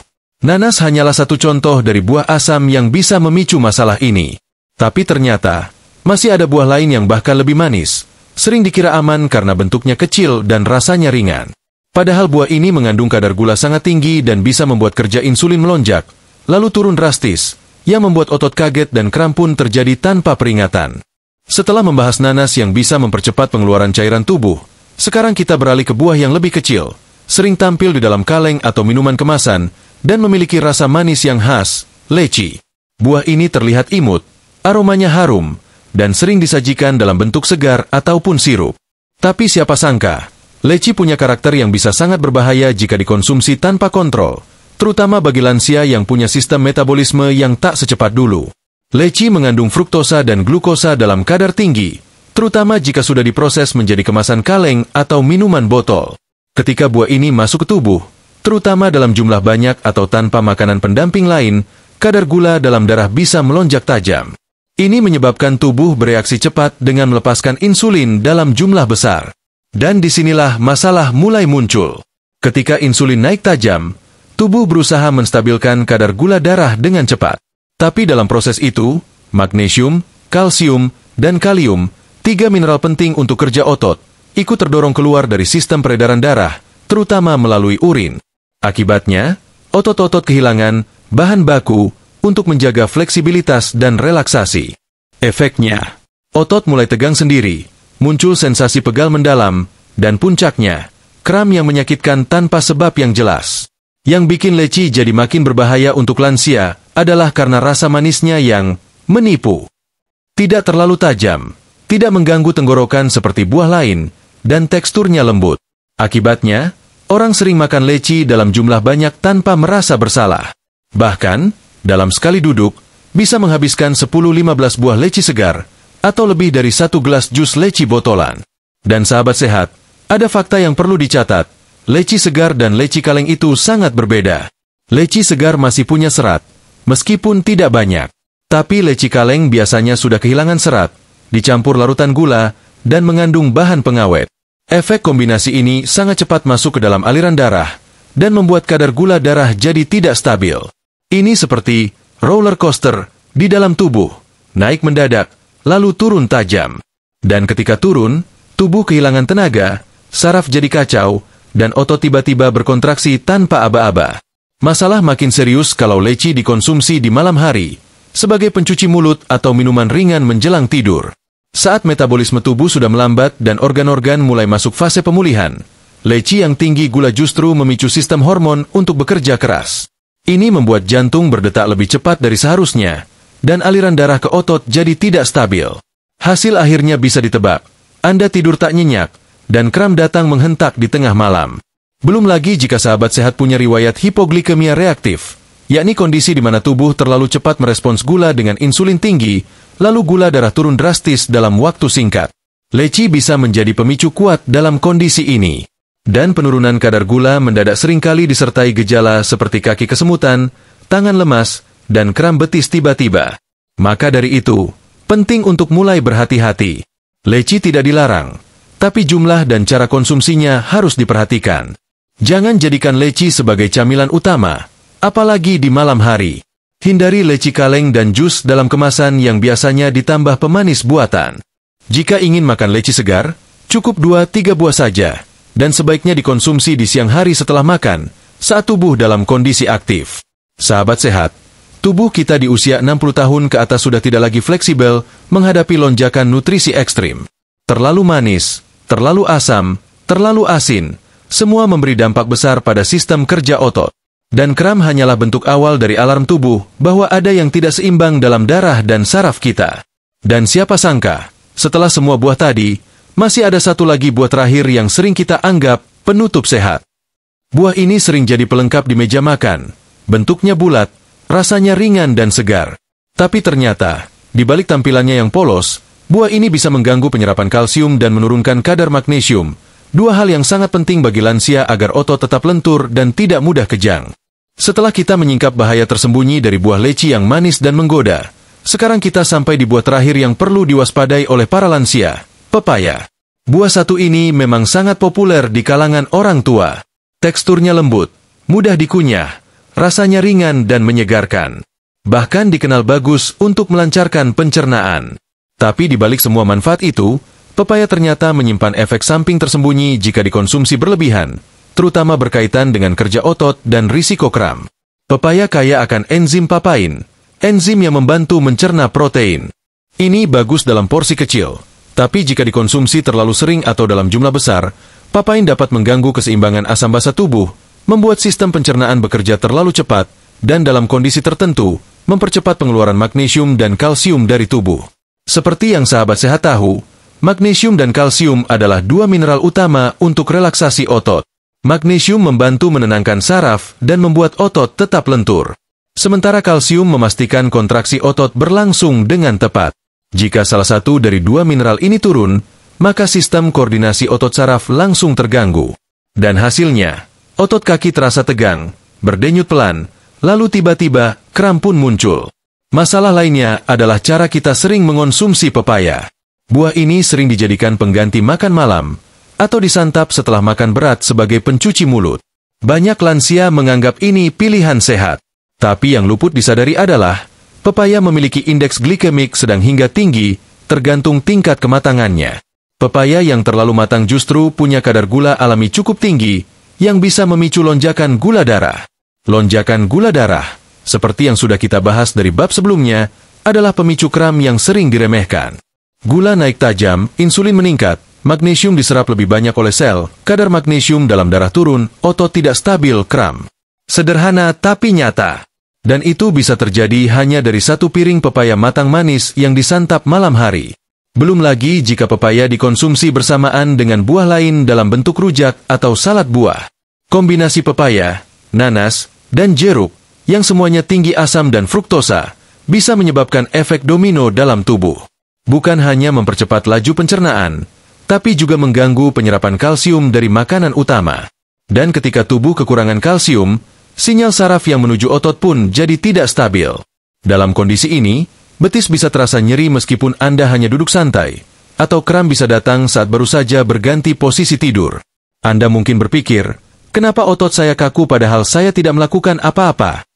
[SPEAKER 1] Nanas hanyalah satu contoh dari buah asam yang bisa memicu masalah ini. Tapi ternyata, masih ada buah lain yang bahkan lebih manis, sering dikira aman karena bentuknya kecil dan rasanya ringan. Padahal buah ini mengandung kadar gula sangat tinggi dan bisa membuat kerja insulin melonjak, lalu turun drastis, yang membuat otot kaget dan kram pun terjadi tanpa peringatan. Setelah membahas nanas yang bisa mempercepat pengeluaran cairan tubuh, sekarang kita beralih ke buah yang lebih kecil, sering tampil di dalam kaleng atau minuman kemasan, dan memiliki rasa manis yang khas, leci. Buah ini terlihat imut, aromanya harum, dan sering disajikan dalam bentuk segar ataupun sirup. Tapi siapa sangka, leci punya karakter yang bisa sangat berbahaya jika dikonsumsi tanpa kontrol, terutama bagi lansia yang punya sistem metabolisme yang tak secepat dulu. Leci mengandung fruktosa dan glukosa dalam kadar tinggi, terutama jika sudah diproses menjadi kemasan kaleng atau minuman botol. Ketika buah ini masuk ke tubuh, terutama dalam jumlah banyak atau tanpa makanan pendamping lain, kadar gula dalam darah bisa melonjak tajam. Ini menyebabkan tubuh bereaksi cepat dengan melepaskan insulin dalam jumlah besar. Dan disinilah masalah mulai muncul. Ketika insulin naik tajam, tubuh berusaha menstabilkan kadar gula darah dengan cepat. Tapi dalam proses itu, magnesium, kalsium, dan kalium, 3 mineral penting untuk kerja otot, ikut terdorong keluar dari sistem peredaran darah, terutama melalui urin. Akibatnya, otot-otot kehilangan bahan baku untuk menjaga fleksibilitas dan relaksasi. Efeknya, otot mulai tegang sendiri, muncul sensasi pegal mendalam, dan puncaknya, kram yang menyakitkan tanpa sebab yang jelas. Yang bikin leci jadi makin berbahaya untuk lansia adalah karena rasa manisnya yang menipu. Tidak terlalu tajam, tidak mengganggu tenggorokan seperti buah lain, dan teksturnya lembut. Akibatnya, orang sering makan leci dalam jumlah banyak tanpa merasa bersalah. Bahkan, dalam sekali duduk, bisa menghabiskan 10-15 buah leci segar, atau lebih dari 1 gelas jus leci botolan. Dan sahabat sehat, ada fakta yang perlu dicatat. Leci segar dan leci kaleng itu sangat berbeda. Leci segar masih punya serat, meskipun tidak banyak. Tapi leci kaleng biasanya sudah kehilangan serat, dicampur larutan gula, dan mengandung bahan pengawet. Efek kombinasi ini sangat cepat masuk ke dalam aliran darah, dan membuat kadar gula darah jadi tidak stabil. Ini seperti roller coaster di dalam tubuh, naik mendadak, lalu turun tajam. Dan ketika turun, tubuh kehilangan tenaga, saraf jadi kacau, dan otot tiba-tiba berkontraksi tanpa aba-aba. Masalah makin serius kalau leci dikonsumsi di malam hari, sebagai pencuci mulut atau minuman ringan menjelang tidur. Saat metabolisme tubuh sudah melambat dan organ-organ mulai masuk fase pemulihan, leci yang tinggi gula justru memicu sistem hormon untuk bekerja keras. Ini membuat jantung berdetak lebih cepat dari seharusnya, dan aliran darah ke otot jadi tidak stabil. Hasil akhirnya bisa ditebak. Anda tidur tak nyenyak, dan kram datang menghentak di tengah malam. Belum lagi jika sahabat sehat punya riwayat hipoglikemia reaktif, yakni kondisi di mana tubuh terlalu cepat merespons gula dengan insulin tinggi, lalu gula darah turun drastis dalam waktu singkat. Leci bisa menjadi pemicu kuat dalam kondisi ini. Dan penurunan kadar gula mendadak seringkali disertai gejala seperti kaki kesemutan, tangan lemas, dan kram betis tiba-tiba. Maka dari itu, penting untuk mulai berhati-hati. Leci tidak dilarang, tapi jumlah dan cara konsumsinya harus diperhatikan. Jangan jadikan leci sebagai camilan utama, apalagi di malam hari. Hindari leci kaleng dan jus dalam kemasan yang biasanya ditambah pemanis buatan. Jika ingin makan leci segar, cukup 2-3 buah saja, dan sebaiknya dikonsumsi di siang hari setelah makan, saat tubuh dalam kondisi aktif. Sahabat sehat, Tubuh kita di usia 60 tahun ke atas sudah tidak lagi fleksibel menghadapi lonjakan nutrisi ekstrim. Terlalu manis, terlalu asam, terlalu asin, semua memberi dampak besar pada sistem kerja otot. Dan kram hanyalah bentuk awal dari alarm tubuh bahwa ada yang tidak seimbang dalam darah dan saraf kita. Dan siapa sangka, setelah semua buah tadi, masih ada satu lagi buah terakhir yang sering kita anggap penutup sehat. Buah ini sering jadi pelengkap di meja makan. Bentuknya bulat, rasanya ringan dan segar. Tapi ternyata, di balik tampilannya yang polos, buah ini bisa mengganggu penyerapan kalsium dan menurunkan kadar magnesium. Dua hal yang sangat penting bagi lansia agar otot tetap lentur dan tidak mudah kejang. Setelah kita menyingkap bahaya tersembunyi dari buah leci yang manis dan menggoda, sekarang kita sampai di buah terakhir yang perlu diwaspadai oleh para lansia, pepaya. Buah satu ini memang sangat populer di kalangan orang tua. Teksturnya lembut, mudah dikunyah, rasanya ringan dan menyegarkan. Bahkan dikenal bagus untuk melancarkan pencernaan. Tapi di balik semua manfaat itu, pepaya ternyata menyimpan efek samping tersembunyi jika dikonsumsi berlebihan, terutama berkaitan dengan kerja otot dan risiko kram. Pepaya kaya akan enzim papain, enzim yang membantu mencerna protein. Ini bagus dalam porsi kecil, tapi jika dikonsumsi terlalu sering atau dalam jumlah besar, papain dapat mengganggu keseimbangan asam basa tubuh, membuat sistem pencernaan bekerja terlalu cepat, dan dalam kondisi tertentu, mempercepat pengeluaran magnesium dan kalsium dari tubuh. Seperti yang sahabat sehat tahu, magnesium dan kalsium adalah dua mineral utama untuk relaksasi otot. Magnesium membantu menenangkan saraf dan membuat otot tetap lentur. Sementara kalsium memastikan kontraksi otot berlangsung dengan tepat. Jika salah satu dari dua mineral ini turun, maka sistem koordinasi otot saraf langsung terganggu. Dan hasilnya, otot kaki terasa tegang, berdenyut pelan, lalu tiba-tiba kram pun muncul. Masalah lainnya adalah cara kita sering mengonsumsi pepaya. Buah ini sering dijadikan pengganti makan malam, atau disantap setelah makan berat sebagai pencuci mulut. Banyak lansia menganggap ini pilihan sehat. Tapi yang luput disadari adalah, pepaya memiliki indeks glikemik sedang hingga tinggi, tergantung tingkat kematangannya. Pepaya yang terlalu matang justru punya kadar gula alami cukup tinggi, yang bisa memicu lonjakan gula darah. Lonjakan gula darah, seperti yang sudah kita bahas dari bab sebelumnya, adalah pemicu kram yang sering diremehkan. Gula naik tajam, insulin meningkat, magnesium diserap lebih banyak oleh sel, kadar magnesium dalam darah turun, otot tidak stabil, kram. Sederhana tapi nyata. Dan itu bisa terjadi hanya dari satu piring pepaya matang manis yang disantap malam hari. Belum lagi jika pepaya dikonsumsi bersamaan dengan buah lain dalam bentuk rujak atau salad buah. Kombinasi pepaya, nanas, dan jeruk, yang semuanya tinggi asam dan fruktosa, bisa menyebabkan efek domino dalam tubuh. Bukan hanya mempercepat laju pencernaan, tapi juga mengganggu penyerapan kalsium dari makanan utama. Dan ketika tubuh kekurangan kalsium, sinyal saraf yang menuju otot pun jadi tidak stabil. Dalam kondisi ini, betis bisa terasa nyeri meskipun Anda hanya duduk santai, atau kram bisa datang saat baru saja berganti posisi tidur. Anda mungkin berpikir, kenapa otot saya kaku padahal saya tidak melakukan apa-apa?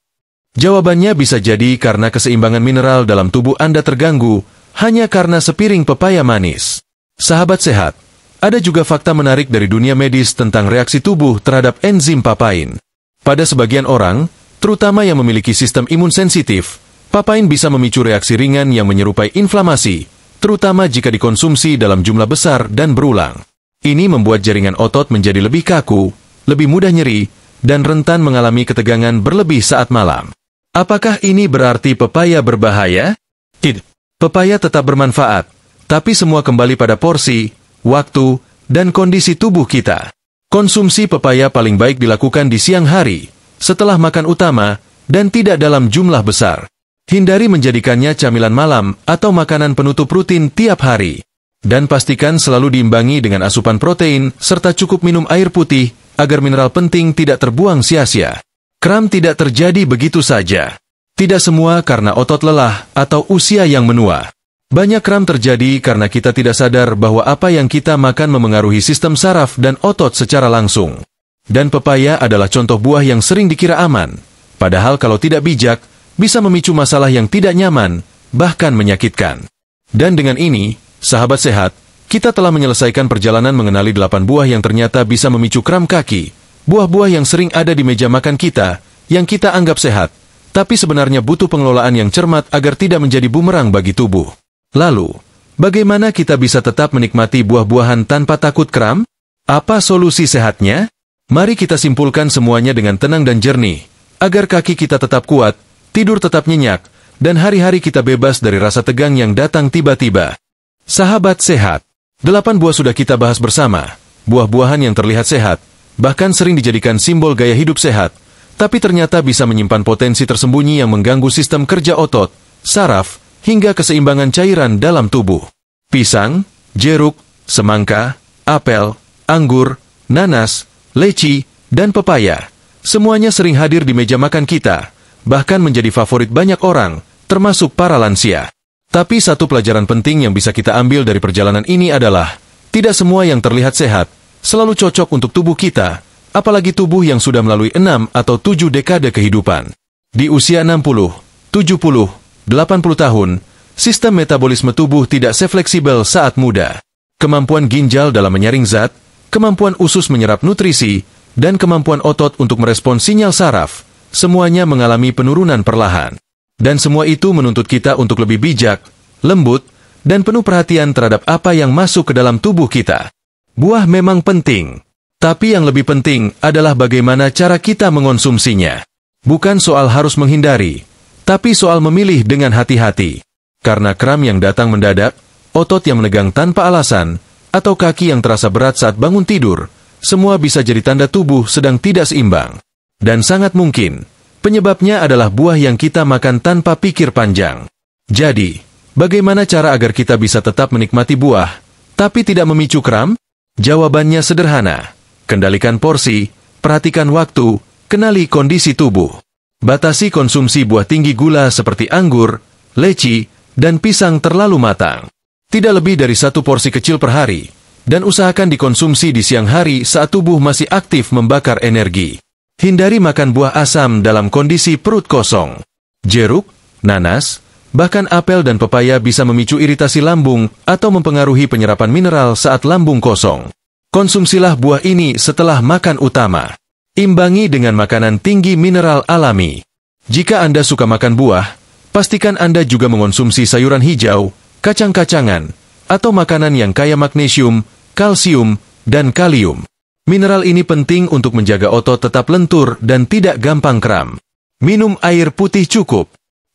[SPEAKER 1] Jawabannya bisa jadi karena keseimbangan mineral dalam tubuh Anda terganggu, hanya karena sepiring pepaya manis. Sahabat sehat, ada juga fakta menarik dari dunia medis tentang reaksi tubuh terhadap enzim papain. Pada sebagian orang, terutama yang memiliki sistem imun sensitif, papain bisa memicu reaksi ringan yang menyerupai inflamasi, terutama jika dikonsumsi dalam jumlah besar dan berulang. Ini membuat jaringan otot menjadi lebih kaku, lebih mudah nyeri, dan rentan mengalami ketegangan berlebih saat malam. Apakah ini berarti pepaya berbahaya? Tidak. Pepaya tetap bermanfaat, tapi semua kembali pada porsi, waktu, dan kondisi tubuh kita. Konsumsi pepaya paling baik dilakukan di siang hari, setelah makan utama, dan tidak dalam jumlah besar. Hindari menjadikannya camilan malam atau makanan penutup rutin tiap hari. Dan pastikan selalu diimbangi dengan asupan protein, serta cukup minum air putih, agar mineral penting tidak terbuang sia-sia. Kram tidak terjadi begitu saja. Tidak semua karena otot lelah atau usia yang menua. Banyak kram terjadi karena kita tidak sadar bahwa apa yang kita makan memengaruhi sistem saraf dan otot secara langsung. Dan pepaya adalah contoh buah yang sering dikira aman. Padahal kalau tidak bijak, bisa memicu masalah yang tidak nyaman, bahkan menyakitkan. Dan dengan ini, sahabat sehat, kita telah menyelesaikan perjalanan mengenali 8 buah yang ternyata bisa memicu kram kaki. Buah-buah yang sering ada di meja makan kita, yang kita anggap sehat, tapi sebenarnya butuh pengelolaan yang cermat agar tidak menjadi bumerang bagi tubuh. Lalu, bagaimana kita bisa tetap menikmati buah-buahan tanpa takut kram? Apa solusi sehatnya? Mari kita simpulkan semuanya dengan tenang dan jernih, agar kaki kita tetap kuat, tidur tetap nyenyak, dan hari-hari kita bebas dari rasa tegang yang datang tiba-tiba. Sahabat sehat, 8 buah sudah kita bahas bersama. Buah-buahan yang terlihat sehat, bahkan sering dijadikan simbol gaya hidup sehat, tapi ternyata bisa menyimpan potensi tersembunyi yang mengganggu sistem kerja otot, saraf, hingga keseimbangan cairan dalam tubuh. Pisang, jeruk, semangka, apel, anggur, nanas, leci, dan pepaya. Semuanya sering hadir di meja makan kita, bahkan menjadi favorit banyak orang, termasuk para lansia. Tapi satu pelajaran penting yang bisa kita ambil dari perjalanan ini adalah, tidak semua yang terlihat sehat selalu cocok untuk tubuh kita, apalagi tubuh yang sudah melalui 6 atau 7 dekade kehidupan. Di usia 60, 70, 80 tahun, sistem metabolisme tubuh tidak sefleksibel saat muda. Kemampuan ginjal dalam menyaring zat, kemampuan usus menyerap nutrisi, dan kemampuan otot untuk merespons sinyal saraf, semuanya mengalami penurunan perlahan. Dan semua itu menuntut kita untuk lebih bijak, lembut, dan penuh perhatian terhadap apa yang masuk ke dalam tubuh kita. Buah memang penting, tapi yang lebih penting adalah bagaimana cara kita mengonsumsinya. Bukan soal harus menghindari, tapi soal memilih dengan hati-hati. Karena kram yang datang mendadak, otot yang menegang tanpa alasan, atau kaki yang terasa berat saat bangun tidur, semua bisa jadi tanda tubuh sedang tidak seimbang. Dan sangat mungkin, penyebabnya adalah buah yang kita makan tanpa pikir panjang. Jadi, bagaimana cara agar kita bisa tetap menikmati buah, tapi tidak memicu kram? Jawabannya sederhana. Kendalikan porsi, perhatikan waktu, kenali kondisi tubuh. Batasi konsumsi buah tinggi gula seperti anggur, leci, dan pisang terlalu matang. Tidak lebih dari 1 porsi kecil per hari, dan usahakan dikonsumsi di siang hari saat tubuh masih aktif membakar energi. Hindari makan buah asam dalam kondisi perut kosong. Jeruk, nanas, bahkan apel dan pepaya bisa memicu iritasi lambung atau mempengaruhi penyerapan mineral saat lambung kosong. Konsumsilah buah ini setelah makan utama. Imbangi dengan makanan tinggi mineral alami. Jika Anda suka makan buah, pastikan Anda juga mengonsumsi sayuran hijau, kacang-kacangan, atau makanan yang kaya magnesium, kalsium, dan kalium. Mineral ini penting untuk menjaga otot tetap lentur dan tidak gampang kram. Minum air putih cukup.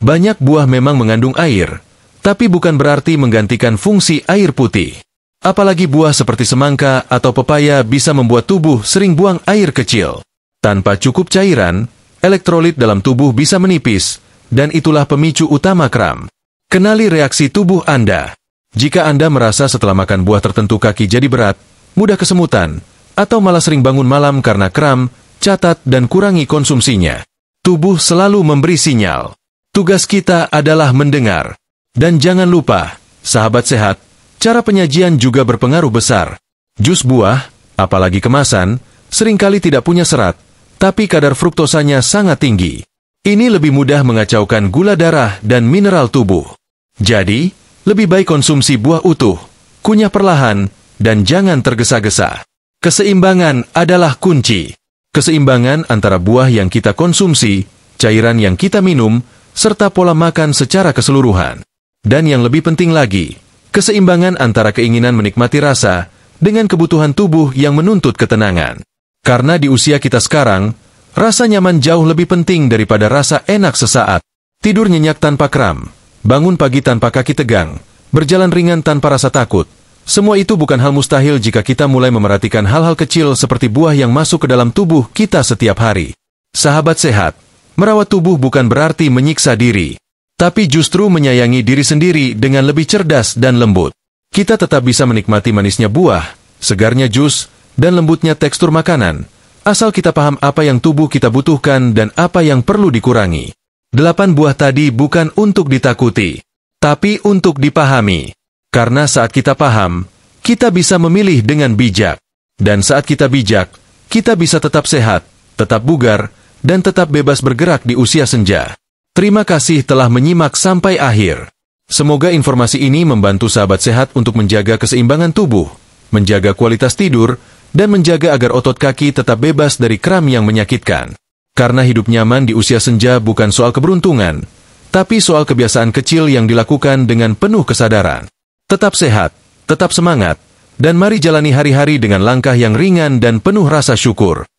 [SPEAKER 1] Banyak buah memang mengandung air, tapi bukan berarti menggantikan fungsi air putih. Apalagi buah seperti semangka atau pepaya bisa membuat tubuh sering buang air kecil. Tanpa cukup cairan, elektrolit dalam tubuh bisa menipis, dan itulah pemicu utama kram. Kenali reaksi tubuh Anda. Jika Anda merasa setelah makan buah tertentu kaki jadi berat, mudah kesemutan, atau malah sering bangun malam karena kram, catat dan kurangi konsumsinya. Tubuh selalu memberi sinyal. Tugas kita adalah mendengar. Dan jangan lupa, sahabat sehat, cara penyajian juga berpengaruh besar. Jus buah, apalagi kemasan, seringkali tidak punya serat, tapi kadar fruktosanya sangat tinggi. Ini lebih mudah mengacaukan gula darah dan mineral tubuh. Jadi, lebih baik konsumsi buah utuh, kunyah perlahan, dan jangan tergesa-gesa. Keseimbangan adalah kunci. Keseimbangan antara buah yang kita konsumsi, cairan yang kita minum, serta pola makan secara keseluruhan. Dan yang lebih penting lagi, keseimbangan antara keinginan menikmati rasa dengan kebutuhan tubuh yang menuntut ketenangan. Karena di usia kita sekarang, rasa nyaman jauh lebih penting daripada rasa enak sesaat. Tidur nyenyak tanpa kram, bangun pagi tanpa kaki tegang, berjalan ringan tanpa rasa takut. Semua itu bukan hal mustahil jika kita mulai memerhatikan hal-hal kecil seperti buah yang masuk ke dalam tubuh kita setiap hari. Sahabat sehat, merawat tubuh bukan berarti menyiksa diri, tapi justru menyayangi diri sendiri dengan lebih cerdas dan lembut. Kita tetap bisa menikmati manisnya buah, segarnya jus, dan lembutnya tekstur makanan, asal kita paham apa yang tubuh kita butuhkan dan apa yang perlu dikurangi. 8 buah tadi bukan untuk ditakuti, tapi untuk dipahami. Karena saat kita paham, kita bisa memilih dengan bijak. Dan saat kita bijak, kita bisa tetap sehat, tetap bugar, dan tetap bebas bergerak di usia senja. Terima kasih telah menyimak sampai akhir. Semoga informasi ini membantu sahabat sehat untuk menjaga keseimbangan tubuh, menjaga kualitas tidur, dan menjaga agar otot kaki tetap bebas dari kram yang menyakitkan. Karena hidup nyaman di usia senja bukan soal keberuntungan, tapi soal kebiasaan kecil yang dilakukan dengan penuh kesadaran. Tetap sehat, tetap semangat, dan mari jalani hari-hari dengan langkah yang ringan dan penuh rasa syukur.